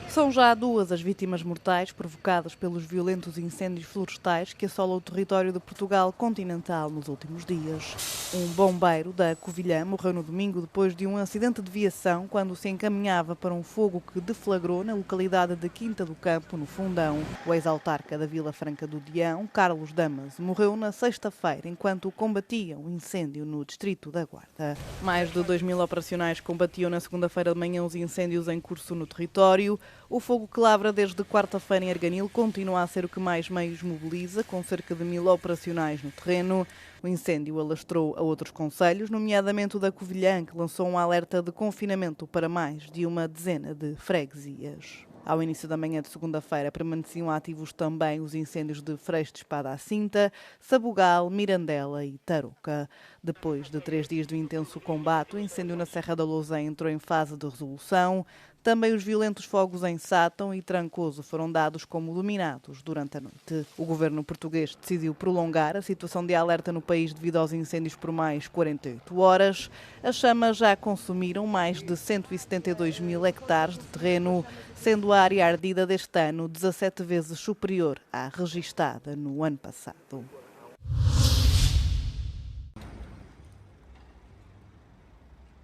São já duas as vítimas mortais provocadas pelos violentos incêndios florestais que assolam o território de Portugal continental nos últimos dias. Um bombeiro da Covilhã morreu no domingo depois de um acidente de viação quando se encaminhava para um fogo que deflagrou na localidade de Quinta do Campo, no Fundão. O ex-autarca da Vila Franca do Dião, Carlos Damas, morreu na sexta-feira enquanto combatia o incêndio no distrito da Guarda. Mais de 2.000 operacionais combatiam na segunda-feira de manhã os incêndios em curso no território. O fogo que lavra desde quarta-feira em Arganil continua a ser o que mais meios mobiliza, com cerca de 1.000 operacionais no terreno. O incêndio alastrou a outros concelhos, nomeadamente o da Covilhã, que lançou um alerta de confinamento para mais de uma dezena de freguesias. Ao início da manhã de segunda-feira permaneciam ativos também os incêndios de Freixo de Espada à Cinta, Sabugal, Mirandela e Tarouca. Depois de 3 dias de intenso combate, o incêndio na Serra da Lousã entrou em fase de resolução. Também os violentos fogos em Sátão e Trancoso foram dados como dominados durante a noite. O governo português decidiu prolongar a situação de alerta no país devido aos incêndios por mais 48 horas. As chamas já consumiram mais de 172.000 hectares de terreno, sendo a área ardida deste ano 17 vezes superior à registada no ano passado.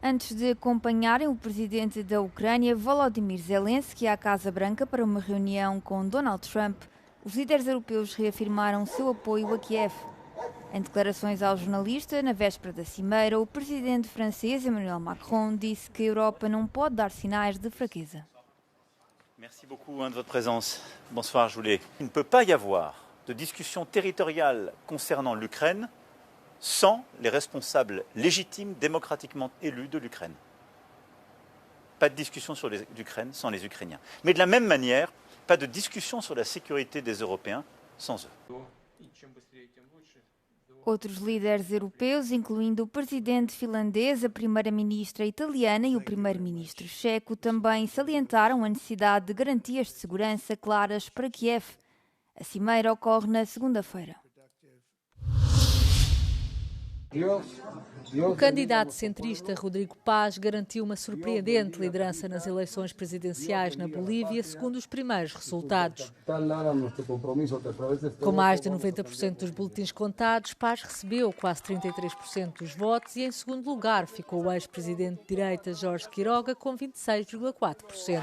Antes de acompanharem o presidente da Ucrânia, Volodymyr Zelensky, à Casa Branca para uma reunião com Donald Trump, os líderes europeus reafirmaram seu apoio a Kiev. Em declarações ao jornalista, na véspera da cimeira, o presidente francês Emmanuel Macron disse que a Europa não pode dar sinais de fraqueza. Merci beaucoup de votre présence. Bonsoir, Julie. Il ne peut pas y avoir de discussion territoriale concernant l'Ukraine sans les responsables légitimes, démocratiquement élus de l'Ukraine. Pas de discussion sur l'Ukraine sans les Ukrainiens. Mais de la même manière, pas de discussion sur la sécurité des Européens sans eux. Outros líderes europeus, incluindo o presidente finlandês, a primeira-ministra italiana e o primeiro-ministro checo, também salientaram a necessidade de garantias de segurança claras para Kiev. A cimeira ocorre na segunda-feira. O candidato centrista Rodrigo Paz garantiu uma surpreendente liderança nas eleições presidenciais na Bolívia, segundo os primeiros resultados. Com mais de 90% dos boletins contados, Paz recebeu quase 33% dos votos e, em segundo lugar, ficou o ex-presidente de direita Jorge Quiroga com 26,4%.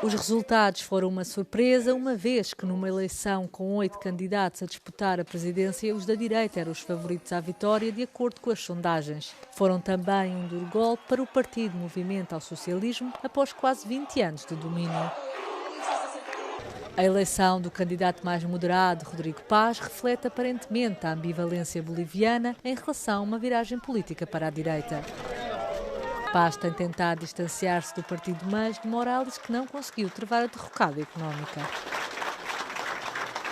Os resultados foram uma surpresa, uma vez que numa eleição com 8 candidatos a disputar a presidência, os da direita eram os favoritos à vitória, de acordo com as sondagens. Foram também um duro golpe para o Partido Movimento ao Socialismo, após quase 20 anos de domínio. A eleição do candidato mais moderado, Rodrigo Paz, reflete aparentemente a ambivalência boliviana em relação a uma viragem política para a direita. Paz tem tentado distanciar-se do partido, mas de Morales, que não conseguiu travar a derrocada económica.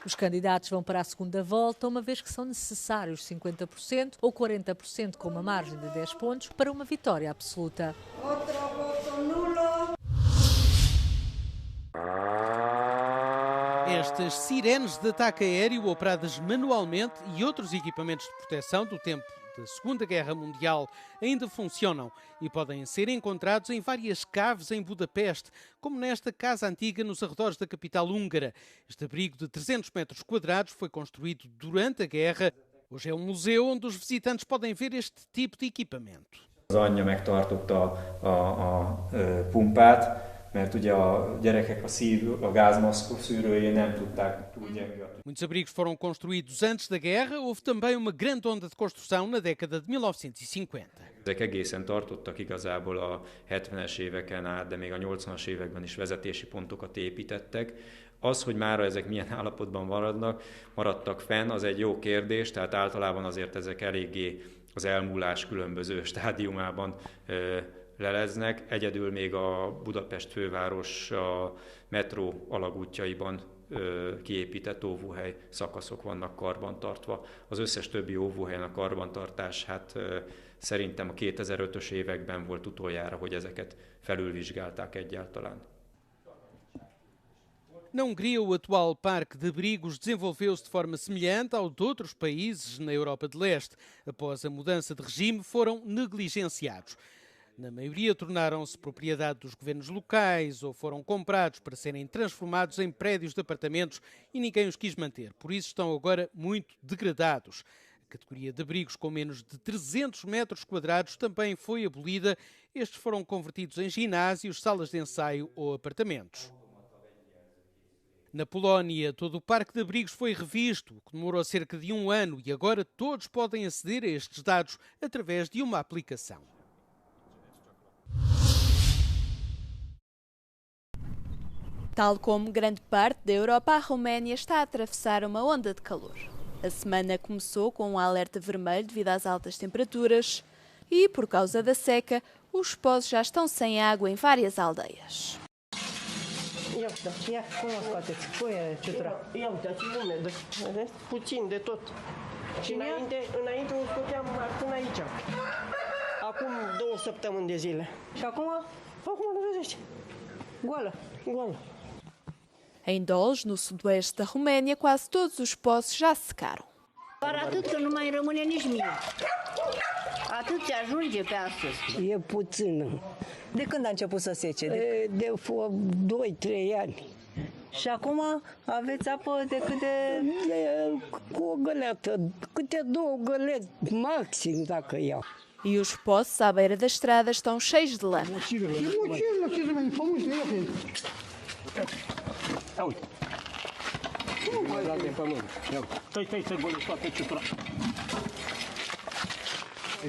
Os candidatos vão para a segunda volta, uma vez que são necessários 50% ou 40% com uma margem de 10 pontos para uma vitória absoluta. Estas sirenes de ataque aéreo operadas manualmente e outros equipamentos de proteção do tempo da Segunda Guerra Mundial ainda funcionam e podem ser encontrados em várias caves em Budapeste, como nesta casa antiga nos arredores da capital húngara. Este abrigo de 300 metros quadrados foi construído durante a guerra. Hoje é um museu onde os visitantes podem ver este tipo de equipamento. Az anyja megtartotta a pumpát, mert ugye a gyerekek a gázmaszk szűrőjén nem tudták túl gyenge. Muitos abrigos foram construídos antes da guerra. Houve também uma grande onda de construção na década de 1950. Ezek egészen tartottak igazából a 70-es éveken át, de még a 80-as években is vezetési pontokat építettek. Az, hogy mára ezek milyen állapotban maradtak fenn, az egy jó kérdés, tehát általában azért ezek eléggé az elmúlás különböző stádiumában leleznek. Egyedül még a Budapest főváros a metró alagútjaiban kiépített óvóhely szakaszok vannak karbantartva. Az összes többi óvóhelyen a karbantartás, szerintem a 2005-ös években volt utoljára, hogy ezeket felülvizsgálták egyáltalán. Na Hungria, o atual parque de abrigos desenvolveu-se de forma semelhante ao de outros países na Europa de Leste. Após a mudança de regime, foram negligenciados. Na maioria tornaram-se propriedade dos governos locais ou foram comprados para serem transformados em prédios de apartamentos e ninguém os quis manter. Por isso estão agora muito degradados. A categoria de abrigos com menos de 300 metros quadrados também foi abolida. Estes foram convertidos em ginásios, salas de ensaio ou apartamentos. Na Polónia, todo o parque de abrigos foi revisto, o que demorou cerca de 1 ano, e agora todos podem aceder a estes dados através de uma aplicação. Tal como grande parte da Europa, a Roménia está a atravessar uma onda de calor. A semana começou com um alerta vermelho devido às altas temperaturas e, por causa da seca, os pozos já estão sem água em várias aldeias. Ia uitați umedă, vedeți? Puțin de tot. Și înainte o scoteam până aici. Acum 2 săptămâni de zile. Și acum nu vedeți. Goală. Em Dolj, no sudoeste da Roménia, quase todos os poços já secaram. Doar atât că nu mai rămâne nici mie. Atât se ajunge pe astăzi. E puțină. De când a început să sece? De 2-3 ani. Și acum aveți apă de câte... Cu o găleată, câte 2 găleți maxim dacă iau. E os poços à beira da estrada estão cheios de lama.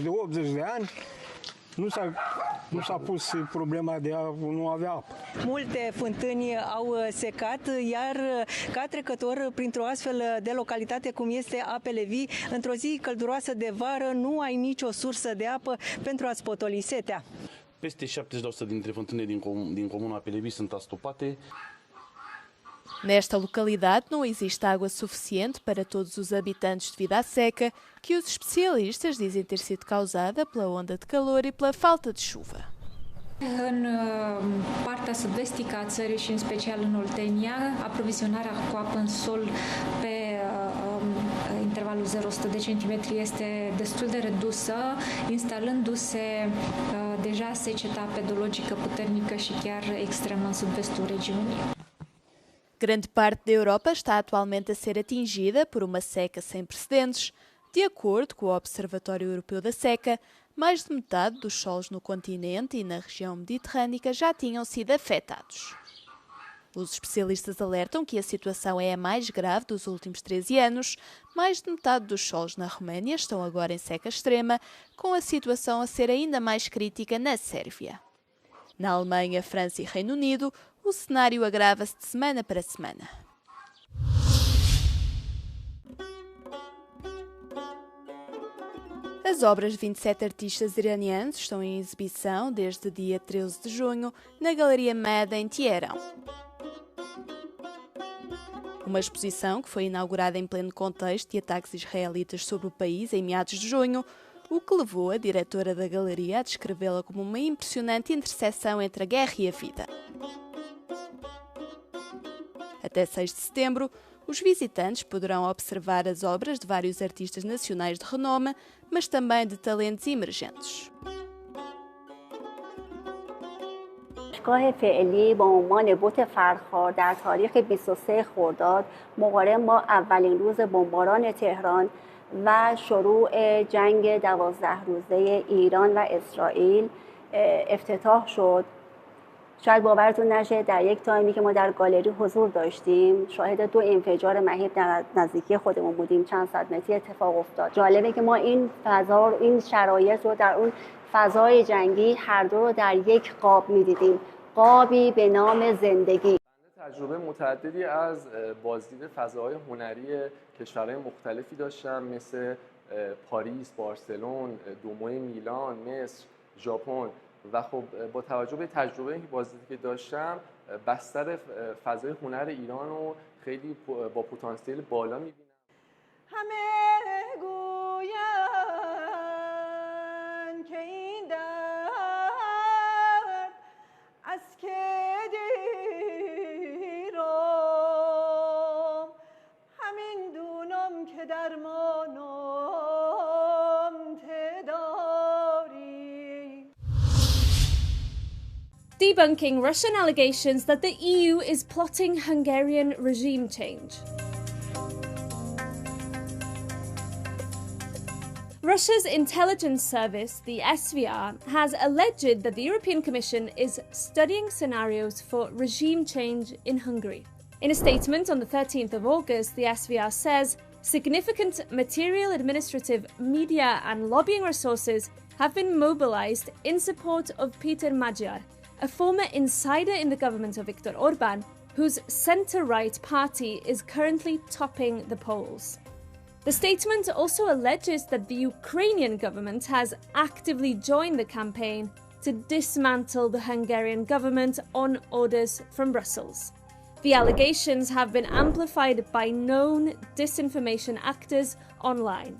De 80 de ani nu s-a pus problema de a nu avea apă. Multe fântâni au secat, iar ca trecător printr-o astfel de localitate cum este Apele Vii, într-o zi călduroasă de vară nu ai nicio sursă de apă pentru a-ți potoli setea. Peste 70% dintre fântânile din comuna Apele Vii sunt astopate. Nesta localidade não existe água suficiente para todos os habitantes devido à seca, que os especialistas dizem ter sido causada pela onda de calor e pela falta de chuva. În partea sud-vestică a țării și în special în Oltenia, aprovizionarea cu apă în sol pe intervalul 0-100 de centimetri este destul de redusă, instalându-se deja seceta pedologică puternică și chiar extremă în sud-vestul regiunii. Grande parte da Europa está atualmente a ser atingida por uma seca sem precedentes. De acordo com o Observatório Europeu da Seca, mais de metade dos solos no continente e na região mediterrânica já tinham sido afetados. Os especialistas alertam que a situação é a mais grave dos últimos 13 anos. Mais de metade dos solos na Roménia estão agora em seca extrema, com a situação a ser ainda mais crítica na Sérvia. Na Alemanha, França e Reino Unido, o cenário agrava-se de semana para semana. As obras de 27 artistas iranianos estão em exibição desde dia 13 de junho na Galeria Mada em Teherão. Uma exposição que foi inaugurada em pleno contexto de ataques israelitas sobre o país em meados de junho, o que levou a diretora da galeria a descrevê-la como uma impressionante interseção entre a guerra e a vida. Até 6 de setembro, os visitantes poderão observar as obras de vários artistas nacionais de renome, mas também de talentos emergentes. دانشگاه فعلی با عنوان بت فرخار در تاریخ 23 خرداد مقارن با اولین روز بمباران تهران و شروع جنگ 12 روزه ایران و اسرائیل افتتاح شد. شاید باورتون نشه در یک تایمی که ما در گالری حضور داشتیم شاهد 2 انفجار مهیب در نزدیکی خودمون بودیم، چند صد متری اتفاق افتاد. جالبه که ما این فضا رو، این شرایط رو در اون فضای جنگی هر دو رو در یک قاب می‌دیدیم، قابی به نام زندگی. تجربه متعددی از بازدید فضاهای هنری کشورهای مختلفی داشتم، مثل پاریس، بارسلون، دوموی میلان، مصر، ژاپن و خب با توجه به تجربه بازدیدی که داشتم بستر فضای هنر ایران رو خیلی با پتانسیل بالا می‌بینم. همه گویند که این درد از که دیرم همین دونم که درمانم تداری. debunking Russian allegations that the EU is plotting Hungarian regime change. Russia's intelligence service, the SVR, has alleged that the European Commission is studying scenarios for regime change in Hungary. In a statement on the 13th of August, the SVR says significant material, administrative, media and lobbying resources have been mobilized in support of Péter Magyar, a former insider in the government of Viktor Orbán, whose centre-right party is currently topping the polls. The statement also alleges that the Ukrainian government has actively joined the campaign to dismantle the Hungarian government on orders from Brussels. The allegations have been amplified by known disinformation actors online.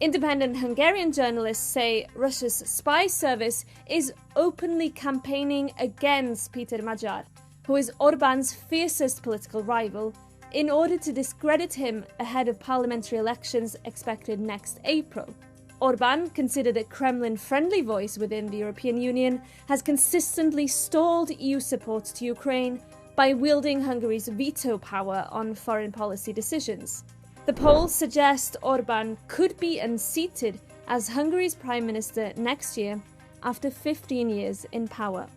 Independent Hungarian journalists say Russia's spy service is openly campaigning against Péter Magyar, who is Orbán's fiercest political rival, in order to discredit him ahead of parliamentary elections expected next April. Orbán, considered a Kremlin-friendly voice within the European Union, has consistently stalled EU support to Ukraine by wielding Hungary's veto power on foreign policy decisions. The polls suggest Orbán could be unseated as Hungary's Prime Minister next year after 15 years in power.